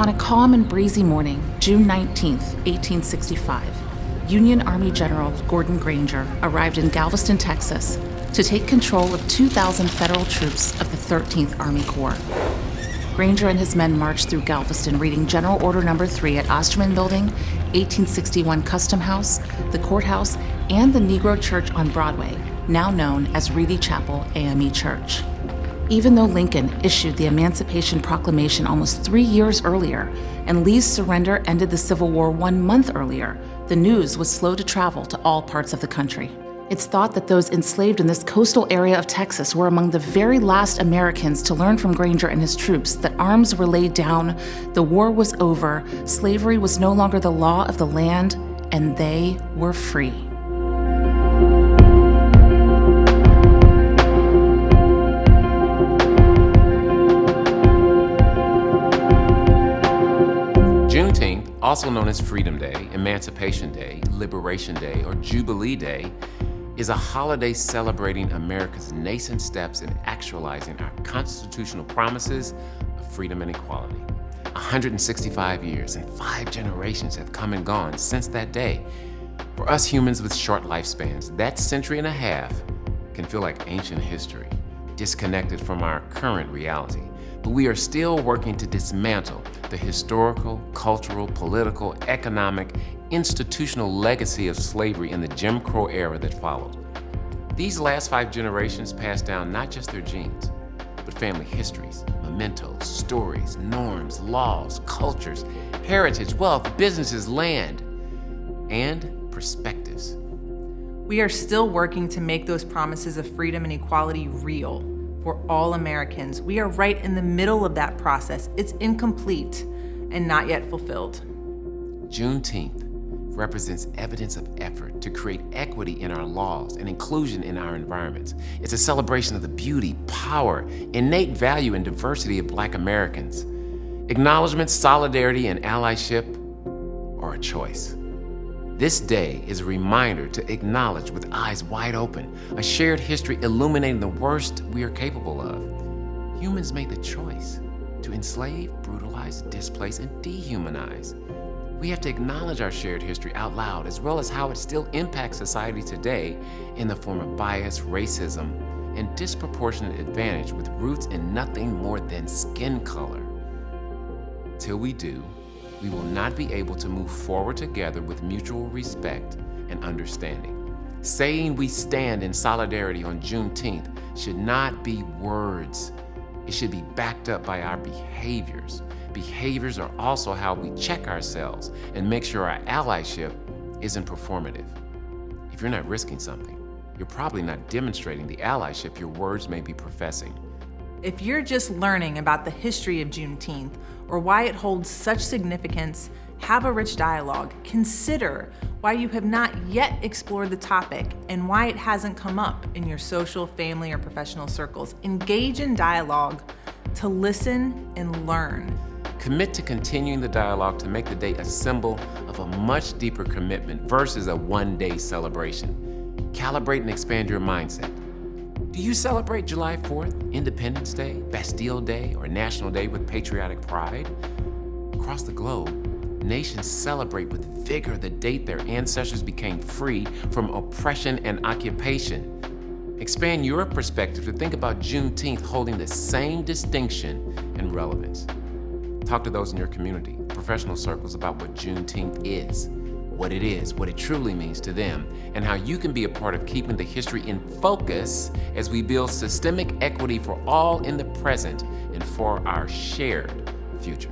On a calm and breezy morning, June 19th, 1865, Union Army General Gordon Granger arrived in Galveston, Texas, to take control of 2,000 federal troops of the 13th Army Corps. Granger and his men marched through Galveston, reading General Order No. 3 at Osterman Building, 1861 Custom House, the Courthouse, and the Negro Church on Broadway, now known as Reedy Chapel AME Church. Even though Lincoln issued the Emancipation Proclamation almost 3 years earlier, and Lee's surrender ended the Civil War 1 month earlier, the news was slow to travel to all parts of the country. It's thought that those enslaved in this coastal area of Texas were among the very last Americans to learn from Granger and his troops that arms were laid down, the war was over, slavery was no longer the law of the land, and they were free. Juneteenth, also known as Freedom Day, Emancipation Day, Liberation Day, or Jubilee Day, is a holiday celebrating America's nascent steps in actualizing our constitutional promises of freedom and equality. 165 years and 5 generations have come and gone since that day. For us humans with short lifespans, that century and a half can feel like ancient history, disconnected from our current reality. But we are still working to dismantle the historical, cultural, political, economic, institutional legacy of slavery in the Jim Crow era that followed. These last 5 generations passed down not just their genes, but family histories, mementos, stories, norms, laws, cultures, heritage, wealth, businesses, land, and perspectives. We are still working to make those promises of freedom and equality real for all Americans. We are right in the middle of that process. It's incomplete and not yet fulfilled. Juneteenth represents evidence of effort to create equity in our laws and inclusion in our environments. It's a celebration of the beauty, power, innate value, and diversity of Black Americans. Acknowledgement, solidarity, and allyship are a choice. This day is a reminder to acknowledge with eyes wide open a shared history illuminating the worst we are capable of. Humans made the choice to enslave, brutalize, displace, and dehumanize. We have to acknowledge our shared history out loud, as well as how it still impacts society today in the form of bias, racism, and disproportionate advantage with roots in nothing more than skin color. Till we do, we will not be able to move forward together with mutual respect and understanding. Saying we stand in solidarity on Juneteenth should not be words. It should be backed up by our behaviors. Behaviors are also how we check ourselves and make sure our allyship isn't performative. If you're not risking something, you're probably not demonstrating the allyship your words may be professing. If you're just learning about the history of Juneteenth or why it holds such significance, have a rich dialogue. Consider why you have not yet explored the topic and why it hasn't come up in your social, family, or professional circles. Engage in dialogue to listen and learn. Commit to continuing the dialogue to make the day a symbol of a much deeper commitment versus a one-day celebration. Calibrate and expand your mindset. Do you celebrate July 4th, Independence Day, Bastille Day, or National Day with patriotic pride? Across the globe, nations celebrate with vigor the date their ancestors became free from oppression and occupation. Expand your perspective to think about Juneteenth holding the same distinction and relevance. Talk to those in your community, professional circles about what Juneteenth is, what it truly means to them, and how you can be a part of keeping the history in focus as we build systemic equity for all in the present and for our shared future.